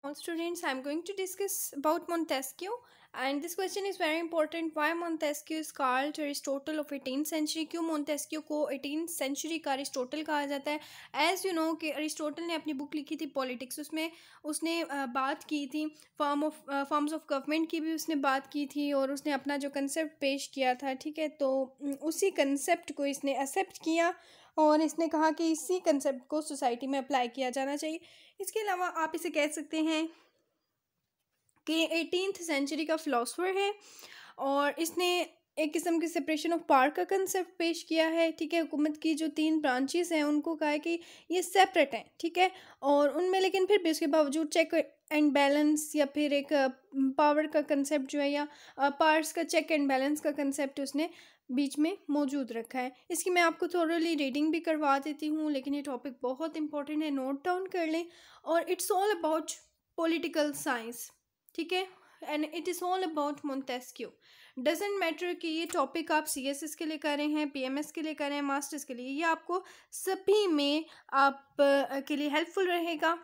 All students, I am going to discuss about Montesquieu, and this question is very important. Why Montesquieu is called Aristotle of 18th century? क्यों Montesquieu को 18th century का Aristotle कहा जाता है? As you know कि Aristotle ने अपनी book लिखी थी पॉलिटिक्स, उसमें उसने बात की थी फॉर्म्स ऑफ गवर्नमेंट की भी उसने बात की थी, और उसने अपना जो कंसेप्ट पेश किया था, ठीक है, तो उसी कंसेप्ट को इसने एक्सेप्ट किया और इसने कहा कि इसी कंसेप्ट को सोसाइटी में अप्लाई किया जाना चाहिए। इसके अलावा आप इसे कह सकते हैं कि 18th सेंचुरी का फ़िलासफ़र है, और इसने एक किस्म की सेपरेशन ऑफ पावर का कंसेप्ट पेश किया है, ठीक है। हुकूमत की जो 3 ब्रांचेस हैं उनको कहा है कि ये सेपरेट हैं, ठीक है, और उनमें लेकिन फिर भी उसके बावजूद चेक एंड बैलेंस या फिर एक पावर का कंसेप्ट जो है, या पावर्स का चेक एंड बैलेंस का कंसेप्ट उसने बीच में मौजूद रखा है। इसकी मैं आपको थोड़ी रीडिंग भी करवा देती हूँ, लेकिन ये टॉपिक बहुत इंपॉर्टेंट है, नोट डाउन कर लें। और it's all about political science, ठीक है, and it is all about Montesquieu. Doesn't matter कि ये टॉपिक आप CSS के लिए कर रहे हैं, PMS के लिए कर रहे हैं, मास्टर्स के लिए, ये आपको सभी में आप के लिए हेल्पफुल रहेगा।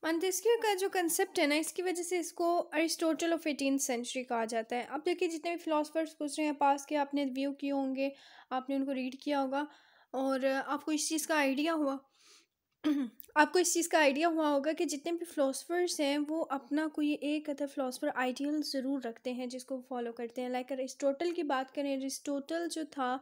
मोंटेस्क्यू का जो कंसेप्ट है ना, इसकी वजह से इसको अरिस्टोटल ऑफ 18th सेंचुरी कहा जाता है। अब देखिए, जितने भी फिलोसफर्स गुजरे हैं पास के, आपने व्यू किए होंगे, आपने उनको रीड किया होगा, और आपको इस चीज़ का आइडिया हुआ आपको इस चीज़ का आइडिया हुआ होगा कि जितने भी फ़िलासफ़र्स हैं वो अपना कोई एक अदर फ़िलासफ़र आइडियल ज़रूर रखते हैं जिसको फॉलो करते हैं। लाइक अरिस्टोटल की बात करें, अरिस्टोटल जो था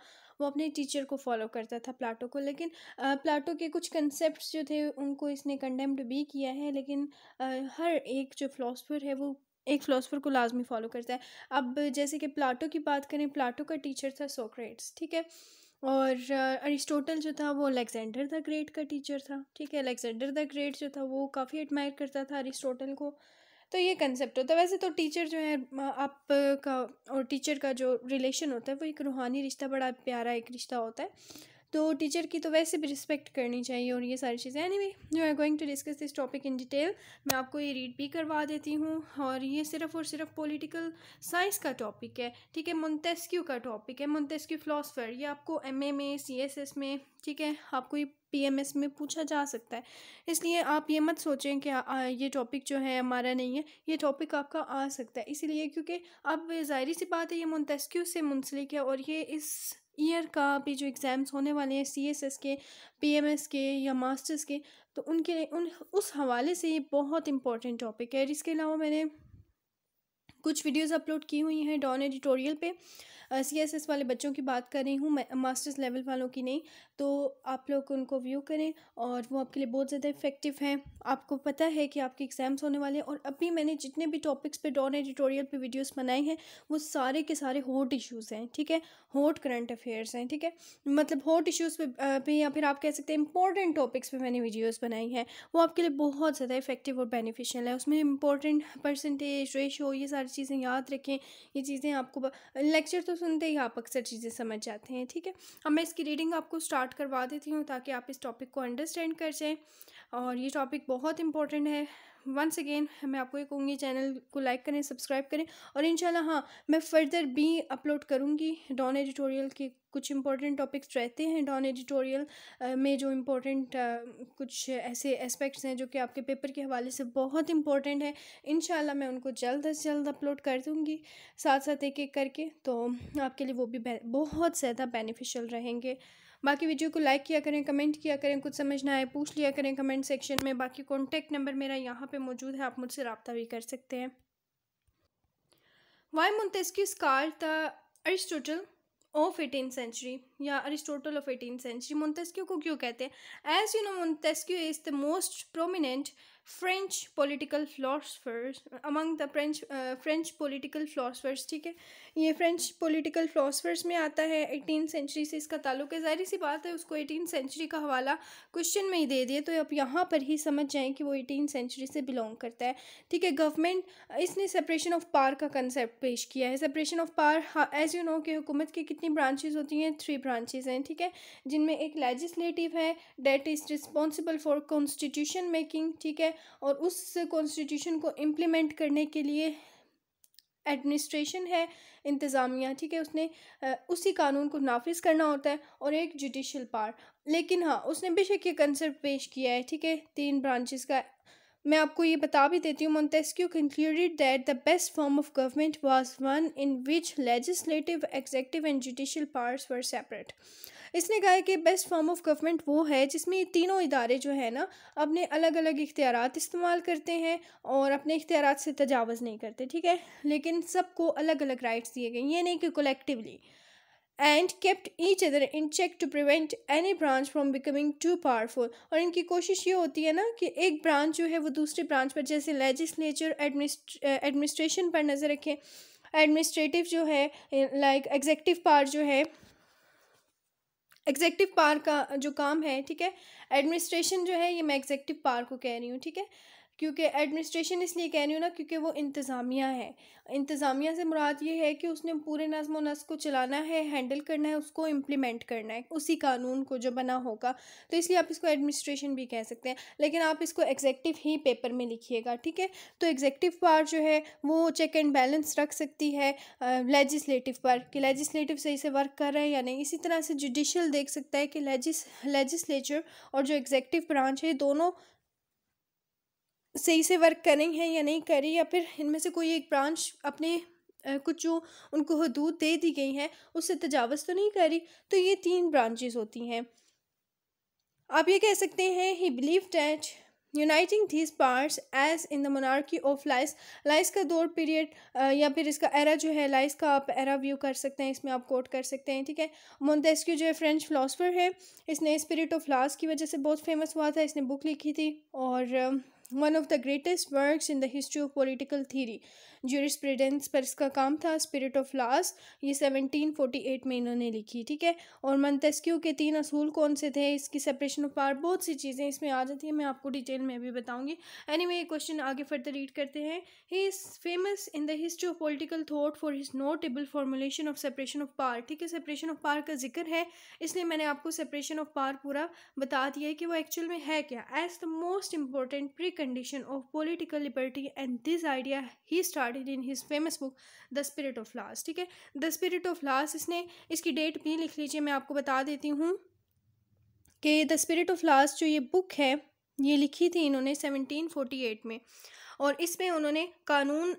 वो अपने टीचर को फॉलो करता था, प्लाटो को, लेकिन प्लाटो के कुछ कंसेप्ट्स जो थे उनको इसने कंडेम्ड भी किया है, लेकिन हर एक जो फ़िलासफ़र है वो एक फ़िलासफ़र को लाजमी फॉलो करता है। अब जैसे कि प्लाटो की बात करें, प्लाटो का टीचर था सोक्रेट्स, ठीक है, और अरिस्टोटल जो था वो अलेक्जेंडर द ग्रेट का टीचर था, ठीक है। अलेक्जेंडर द ग्रेट जो था वो काफ़ी एडमायर करता था अरिस्टोटल को। तो ये कंसेप्ट होता है। वैसे तो टीचर जो है आप का और टीचर का जो रिलेशन होता है वो एक रूहानी रिश्ता, बड़ा प्यारा एक रिश्ता होता है, तो टीचर की तो वैसे भी रिस्पेक्ट करनी चाहिए, और ये सारी चीज़ें। Anyway, we are going to discuss this topic in detail. मैं आपको ये रीड भी करवा देती हूँ, और ये सिर्फ और सिर्फ पॉलिटिकल साइंस का टॉपिक है, ठीक है, मोंटेस्क्यू का टॉपिक है। मोंटेस्क्यू फ़िलासफ़र, ये आपको MA में, CSS में, ठीक है, आपको ये PMS में पूछा जा सकता है। इसलिए आप ये मत सोचें कि ये टॉपिक जो है हमारा नहीं है, ये टॉपिक आपका आ सकता है, इसीलिए क्योंकि अब ज़ाहिर सी बात है ये मोंटेस्क्यू से मुंसलिक है, और ये इस ईयर का भी जो एग्ज़ाम्स होने वाले हैं CSS के, PMS के या मास्टर्स के, तो उनके लिए उस हवाले से ये बहुत इंपॉर्टेंट टॉपिक है। इसके अलावा मैंने कुछ वीडियोस अपलोड की हुई हैं डॉन एडिटोरियल पे। CSS वाले बच्चों की बात कर रही हूँ मैं, मास्टर्स लेवल वालों की नहीं। तो आप लोग उनको व्यू करें, और वो आपके लिए बहुत ज़्यादा इफ़ेक्टिव हैं। आपको पता है कि आपके एग्ज़ाम्स होने वाले हैं, और अभी मैंने जितने भी टॉपिक्स पे डॉन एडिटोरियल पे वीडियोस बनाए हैं वो सारे के सारे हॉट इश्यूज़ हैं, ठीक है, हॉट करंट अफेयर्स हैं, ठीक है, मतलब हॉट इश्यूज़ पे या फिर आप कह सकते हैं इंपॉर्टेंट टॉपिक्स पे मैंने वीडियोस बनाई हैं। वो आपके लिए बहुत ज़्यादा इफेक्टिव और बेनिफिशियल है। उसमें इंपॉर्टेंट परसेंटेज, रेशो, ये सारी चीज़ें याद रखें। ये चीज़ें आपको लेक्चर तो सुनते ही आप अक्सर चीज़ें समझ जाते हैं, ठीक है। अब मैं इसकी रीडिंग आपको स्टार्ट करवा देती हूँ ताकि आप इस टॉपिक को अंडरस्टैंड कर जाएँ, और ये टॉपिक बहुत इंपॉर्टेंट है। वंस अगेन मैं आपको ये कहूँगी, चैनल को लाइक करें, सब्सक्राइब करें, और इंशाल्लाह हाँ, मैं फ़र्दर भी अपलोड करूँगी। डॉन एडिटोरियल के कुछ इंपॉर्टेंट टॉपिक्स रहते हैं डॉन एडिटोरियल में, जो इम्पोर्टेंट कुछ ऐसे एस्पेक्ट्स हैं जो कि आपके पेपर के हवाले से बहुत इंपॉर्टेंट है। इंशाल्लाह मैं उनको जल्द से जल्द अपलोड कर दूँगी, साथ साथ एक एक करके, तो आपके लिए वो भी बहुत ज़्यादा बेनिफिशियल रहेंगे। बाकी वीडियो को लाइक किया करें, कमेंट किया करें, कुछ समझ ना आए पूछ लिया करें कमेंट सेक्शन में। बाकी कॉन्टैक्ट नंबर मेरा यहाँ पे मौजूद है, आप मुझसे रब्ता भी कर सकते हैं। Why Montesquieu is called the Aristotle of 18th century, या Aristotle of 18th century. Montesquieu को क्यों कहते हैं? As you know, Montesquieu is the most prominent French political philosophers among the French political philosophers, ठीक है। ये फ्रेंच पॉलिटिकल फिलोसफर्स में आता है। 18th सेंचुरी से इसका ताल्लुक है। ज़ाहिर सी बात है, उसको 18th सेंचुरी का हवाला क्वेश्चन में ही दे दिए, तो आप यहाँ पर ही समझ जाएं कि वो 18th सेंचुरी से बिलोंग करता है, ठीक है। गवर्नमेंट, इसने सेपरेशन ऑफ पावर का कंसेप्ट पेश किया है। Separation of power, as you know कि हुकूमत की कितनी ब्रांचेस होती हैं? 3 ब्रांचेस हैं, ठीक है, जिनमें एक लेजिस्लेटिव है, that is responsible for constitution making, ठीक है, और उस कॉन्स्टिट्यूशन को इम्प्लीमेंट करने के लिए एडमिनिस्ट्रेशन है, इंतज़ामिया, ठीक है, उसने उसी कानून को नाफिज करना होता है, और एक जुडिशल पावर। लेकिन हाँ, उसने बेशक ये कंसेप्ट पेश किया है, ठीक है, 3 ब्रांचेस का। मैं आपको ये बता भी देती हूँ, Montesquieu concluded that the best form of government was one in which legislative, executive and judicial powers were separate. इसने कहा है कि बेस्ट फॉर्म ऑफ गवर्नमेंट वो है जिसमें ये तीनों इदारे जो है ना अपने अलग अलग इख्तियारात इस्तेमाल करते हैं और अपने इख्तियारात से तजावज़ नहीं करते, ठीक है, लेकिन सबको अलग अलग राइट्स दिए गए, ये नहीं कि collectively, and kept each other in check to prevent any branch from becoming too powerful. और इनकी कोशिश ये होती है ना कि एक ब्रांच जो है वो दूसरी ब्रांच पर, जैसे लेजिस्लेचर एडमिनिस्ट्रेशन पर नज़र रखें, एडमिनिस्ट्रेटिव जो है लाइक एग्जेक्टिव पावर जो है, एग्जेक्टिव पावर का जो काम है, ठीक है, एडमिनिस्ट्रेशन जो है, ये मैं एग्जेक्टिव पावर को कह रही हूँ, ठीक है, क्योंकि एडमिनिस्ट्रेशन इसलिए कह रही हूँ ना क्योंकि वो इंतज़ामिया है। इंतज़ामिया से मुराद ये है कि उसने पूरे नज़्म व नस्क को चलाना है, हैंडल करना है, उसको इम्प्लीमेंट करना है, उसी कानून को जो बना होगा, तो इसलिए आप इसको एडमिनिस्ट्रेशन भी कह सकते हैं, लेकिन आप इसको एग्जेक्टिव ही पेपर में लिखिएगा, ठीक है। तो एग्जेक्टिव पावर जो है वो चेक एंड बैलेंस रख सकती है लेजिस्लेटिव पर कि लेजिस्लेटिव सही से वर्क कर रहा है या नहीं। इसी तरह से जुडिशल देख सकता है कि लेजिस्लेचर और जो एग्जेक्टिव ब्रांच है दोनों सही से वर्क कर रही हैं या नहीं कर रही, या फिर इनमें से कोई एक ब्रांच अपने कुछ जो उनको हदूद दे दी गई हैं उससे तजावज़ तो नहीं कर रही। तो ये तीन ब्रांचेस होती हैं। आप ये कह सकते हैं he believe that uniting these parts as in the monarchy of Louis. Louis का दौर पीरियड या फिर इसका एरा जो है, लाइस का आप एरा व्यू कर सकते हैं, इसमें आप कोट कर सकते हैं, ठीक है। मोंटेस्क्यू जो है फ्रेंच फिलासफर है, इसने स्पिरिट ऑफ लॉस की वजह से बहुत फेमस हुआ था, इसने बुक लिखी थी, और one of the greatest works in the history of political theory, jurisprudence पर इसका काम था, स्पिरिट ऑफ लॉस, ये 1748 में इन्होंने लिखी, ठीक है। और मोंटेस्क्यू के 3 असूल कौन से थे, इसकी सेपरेशन ऑफ पावर, बहुत सी चीज़ें इसमें आ जाती हैं, मैं आपको डिटेल में भी बताऊंगी। एनीवे, क्वेश्चन आगे फर्दर रीड करते हैं। He is famous in the history of political thought for his notable formulation of separation of power, ठीक है। सेपरेशन ऑफ पावर का जिक्र है, इसलिए मैंने आपको सेपरेशन ऑफ पावर पूरा बता दिया है कि वो एक्चुअल में है क्या। As the most important precondition of political liberty and this idea he started in his famous book the spirit of laws, ठीक है। द स्पिरिट ऑफ लॉस, इसने इसकी डेट भी लिख लीजिए, मैं आपको बता देती हूँ कि द स्पिरिट ऑफ लॉस जो ये बुक है ये लिखी थी इन्होंने 1748 में, और इसमें उन्होंने कानून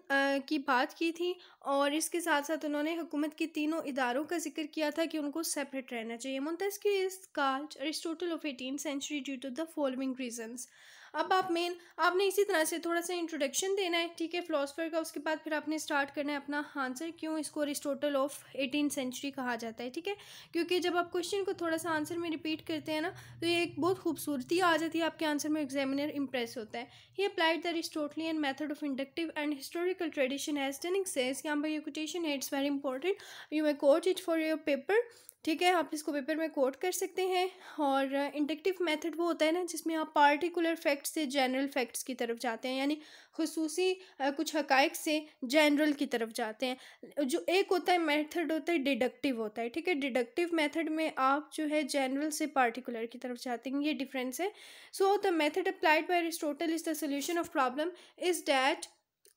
की बात की थी, और इसके साथ साथ उन्होंने हुकूमत की तीनों इदारों का जिक्र किया था कि उनको सेपरेट रहना चाहिए। Montesquieu is called Aristotle of 18th century due to the following reasons. अब आपने इसी तरह से थोड़ा सा इंट्रोडक्शन देना है, ठीक है, फिलोसफर का, उसके बाद फिर आपने स्टार्ट करना है अपना आंसर, क्यों इसको अरिस्टोटल ऑफ 18th सेंचुरी कहा जाता है, ठीक है। क्योंकि जब आप क्वेश्चन को थोड़ा सा आंसर में रिपीट करते हैं ना तो ये एक बहुत खूबसूरती आ जाती है आपके आंसर में, एग्जामिनर इंप्रेस होता है। He applied the Aristotelian method of inductive and historical tradition as Dunning says, यहाँ पर ये कोटेशन है, it's very important, you may quote it for your paper, ठीक है, आप इसको पेपर में कोट कर सकते हैं। और इंडक्टिव मेथड वो होता है ना जिसमें आप पार्टिकुलर फैक्ट्स से जनरल फैक्ट्स की तरफ जाते हैं, यानी खुसूसी कुछ हकाइक से जनरल की तरफ जाते हैं। जो एक होता है मेथड होता है डिडक्टिव होता है, ठीक है। डिडक्टिव मेथड में आप जो है जनरल से पार्टिकुलर की तरफ जाते हैं, ये डिफरेंस है। So the method applied by Aristotle is the solution of problem is that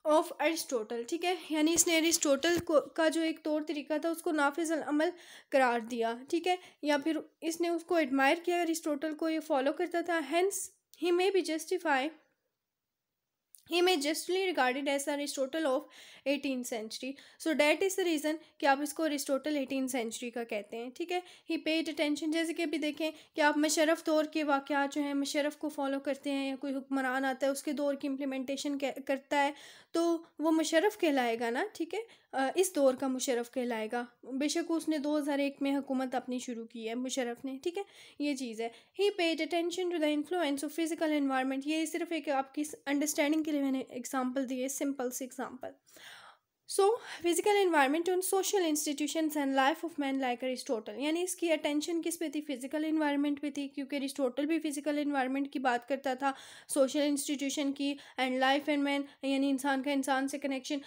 of Aristotle, ठीक है, यानी इसने अरिस्टोटल को का जो एक तौर तरीका था उसको नाफिज अमल करार दिया, ठीक है, या फिर इसने उसको एडमायर किया, अरिस्टोटल को ये फॉलो करता था। Hence he may be justify he may justly regarded as Aristotle of 18th century. So that is the reason कि आप इसको Aristotle 18th century का कहते हैं, ठीक है। he paid attention, जैसे कि अभी देखें कि आप मशरफ दौर के वाक़यात जो हैं, मशरफ को फॉलो करते हैं, या कोई हुक्मरान आता है उसके दौर की इम्प्लीमेंटेशन करता है तो वो मुशर्रफ कहलाएगा ना, ठीक है, इस दौर का मुशर्रफ कहलाएगा। बेशक उसने 2001 में हुकूमत अपनी शुरू की है मुशर्रफ ने, ठीक है, ये चीज़ है। He paid attention to the influence of physical environment, ये सिर्फ एक आपकी अंडरस्टैंडिंग के लिए मैंने एग्जांपल दी है, सिंपल सी example. So physical environment on social institutions and life of man like Aristotle, यानी इसकी अटेंशन किस पे थी, फिजिकल एनवायरनमेंट पे थी, क्योंकि अरिस्टोटल भी फिजिकल एनवायरनमेंट की बात करता था, सोशल इंस्टीट्यूशन की, एंड लाइफ एंड मैन यानी इंसान का इंसान से connection.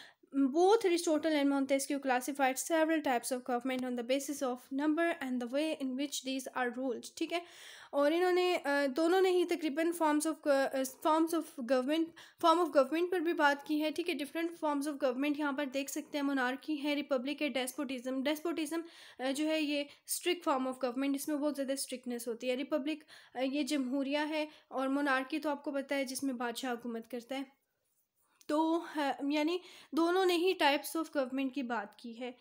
Both Aristotle and Montesquieu classified several types of government on the basis of number and the way in which these are ruled, ठीक है। और इन्होंने दोनों ने ही तकरीबन फॉर्म ऑफ गवर्नमेंट पर भी बात की है, ठीक है। डिफरेंट फॉर्म्स ऑफ गवर्नमेंट यहाँ पर देख सकते हैं, मोनार्की है, रिपब्लिक है, डेस्पोटिज्म जो है ये स्ट्रिक्ट फॉर्म ऑफ गवर्नमेंट, इसमें बहुत ज़्यादा स्ट्रिक्टनेस होती है। रिपब्लिक ये जमहूरिया है, और मोनार्की तो आपको पता है जिसमें बादशाह हुकूमत करता है। तो यानी दोनों ने ही टाइप्स ऑफ गवर्नमेंट की बात की है।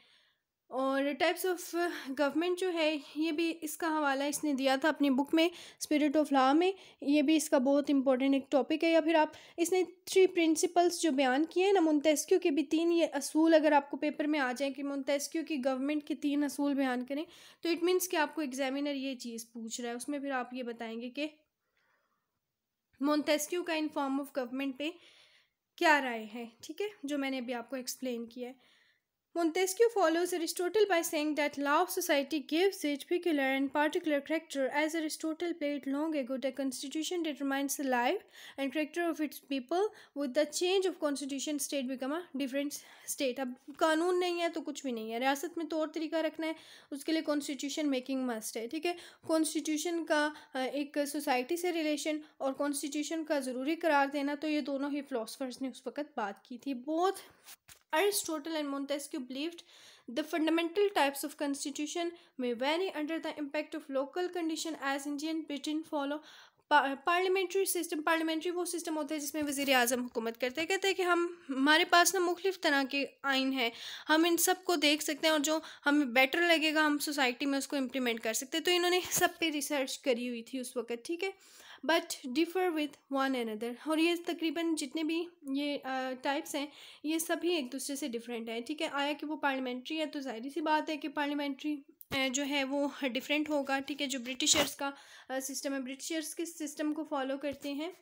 और टाइप्स ऑफ गवर्नमेंट जो है ये भी इसका हवाला इसने दिया था अपनी बुक में स्पिरिट ऑफ लॉ में, ये भी इसका बहुत इंपॉर्टेंट एक टॉपिक है। या फिर आप इसने 3 प्रिंसिपल्स जो बयान किए हैं ना, मोंटेस्क्यू के भी 3 ये असूल अगर आपको पेपर में आ जाए कि मोंटेस्क्यू की गवर्नमेंट के 3 असूल बयान करें, तो इट मीन्स कि आपको एग्जामिनर ये चीज़ पूछ रहा है। उसमें फिर आप ये बताएंगे कि मोंटेस्क्यू का इन फॉर्म ऑफ गवर्नमेंट पे क्या राय है, ठीक है, जो मैंने अभी आपको एक्सप्लेन किया है। Montesquieu follows Aristotle by saying that law of society gives it peculiar and particular character. As Aristotle played long ago, the constitution determines the life and character of its people. With the change of constitution, state become a different state. अब कानून नहीं है तो कुछ भी नहीं है। रियासत में तौर तरीका रखना है, उसके लिए कॉन्स्टिट्यूशन मेकिंग मस्ट है, ठीक है। कॉन्स्टिट्यूशन का एक सोसाइटी से रिलेशन और कॉन्स्टिट्यूशन का ज़रूरी करार देना, तो ये दोनों ही फिलोसफर्स ने उस वक्त बात की थी। Both Aristotle and Montesquieu believed the fundamental types of constitution may vary under the impact of local condition as Indian Britain follow parliamentary system. Parliamentary वो सिस्टम होता है जिसमें वज़ीर आज़म हुकूमत करते हैं। कहते हैं कि हमारे पास ना मुख्तलिफ़ तरह के आइन हैं, हम इन सब को देख सकते हैं और जो हमें बेटर लगेगा हम सोसाइटी में उसको इम्प्लीमेंट कर सकते हैं। तो इन्होंने सब पे रिसर्च करी हुई थी उस वक्त, ठीक है। But differ with one another, और ये तकरीबन जितने भी ये टाइप्स हैं ये सभी एक दूसरे से डिफरेंट हैं, ठीक है। आया कि वो पार्लियामेंट्री है तो जाहिर सी बात है कि पार्लियामेंट्री जो है वो डिफरेंट होगा, ठीक है। जो ब्रिटिशर्स का सिस्टम है, ब्रिटिशर्स किस सिस्टम को फॉलो करते हैं,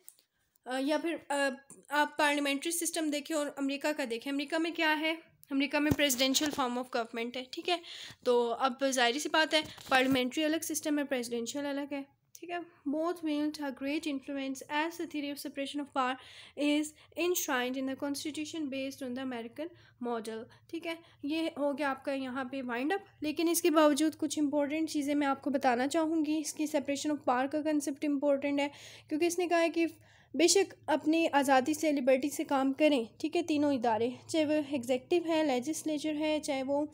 या फिर आप पार्लियामेंट्री सिस्टम देखें और अमेरिका का देखें। अमेरिका में क्या है, अमेरिका में प्रेसिडेंशियल फॉर्म ऑफ गवर्नमेंट है, ठीक है। तो अब जाहिर सी बात है पार्लियामेंट्री अलग सिस्टम है, प्रेसिडेंशियल अलग है, ठीक है। Both wield a great influence as the theory of separation of power is enshrined in the constitution based on the American model, ठीक है। ये हो गया आपका यहाँ पे वाइंड अप। लेकिन इसके बावजूद कुछ इंपॉर्टेंट चीज़ें मैं आपको बताना चाहूँगी। इसकी सेपरेशन ऑफ पावर का कंसेप्ट इंपॉर्टेंट है, क्योंकि इसने कहा है कि बेशक अपनी आज़ादी से लिबर्टी से काम करें, ठीक है, तीनों इदारे, चाहे वो एग्जेक्टिव है, लेजिस्लेचर है, चाहे वो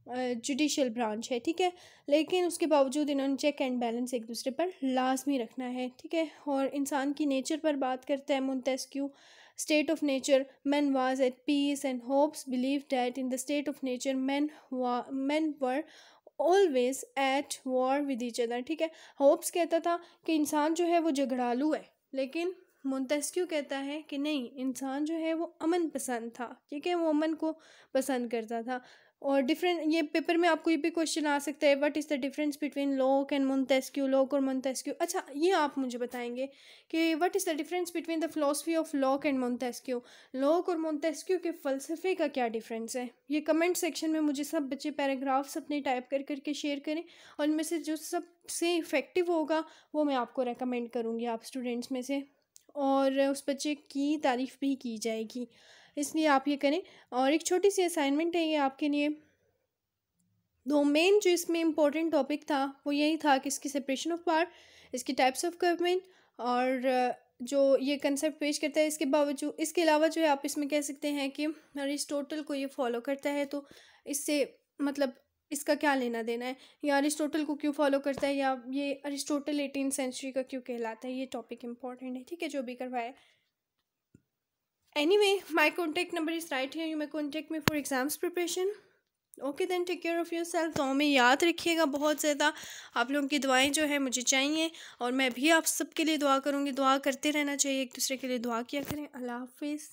जुडिशल ब्रांच है, ठीक है, लेकिन उसके बावजूद इन्होंने चेक एंड बैलेंस एक दूसरे पर लाजमी रखना है, ठीक है। और इंसान की नेचर पर बात करता है Montesquieu. State of nature, man was at peace and Hobbes believe that in the state of nature man were always at war with each other, ठीक है। होप्स कहता था कि इंसान जो है वो झगड़ालू है, लेकिन मोंटेस्क्यू कहता है कि नहीं, इंसान जो है वो अमन पसंद था, ठीक है, वो अमन को पसंद करता था। और डिफरेंट, ये पेपर में आपको ये भी क्वेश्चन आ सकता है, what is the difference between lock and Montesquieu, lock और मोंटेस्क्यू। अच्छा, ये आप मुझे बताएंगे कि what is the difference between the philosophy of lock and Montesquieu. Lock और मोंटेस्क्यू के फ़लसफ़े का क्या डिफरेंस है। ये कमेंट सेक्शन में मुझे सब बच्चे पैराग्राफ्स अपने टाइप कर करके शेयर करें, और इनमें से जो सबसे इफ़ेक्टिव होगा वो मैं आपको रेकमेंड करूँगी आप स्टूडेंट्स में से, और उस बच्चे की तारीफ़ भी की जाएगी, इसलिए आप ये करें। और एक छोटी सी असाइनमेंट है ये आपके लिए। दो मेन जो इसमें इम्पोर्टेंट टॉपिक था वो यही था कि इसकी सेपरेशन ऑफ पावर, इसकी टाइप्स ऑफ गवर्नमेंट, और जो ये कंसेप्ट पेश करता है। इसके बावजूद, इसके अलावा जो है आप इसमें कह सकते हैं कि अरिस्टोटल को ये फॉलो करता है, तो इससे मतलब इसका क्या लेना देना है, या अरिस्टोटल को क्यों फॉलो करता है, या ये अरिस्टोटल 18th सेंचुरी का क्यों कहलाता है, ये टॉपिक इंपॉर्टेंट है, ठीक है, जो भी करवाए। Anyway, my contact number is right here. You may contact me for exams preparation. Okay then, take care of your self. तो हमें याद रखिएगा बहुत ज़्यादा, आप लोगों की दुआएं जो है मुझे चाहिए, और मैं भी आप सबके लिए दुआ करूँगी। दुआ करते रहना चाहिए, एक दूसरे के लिए दुआ किया करें। अल्लाह हाफिज़।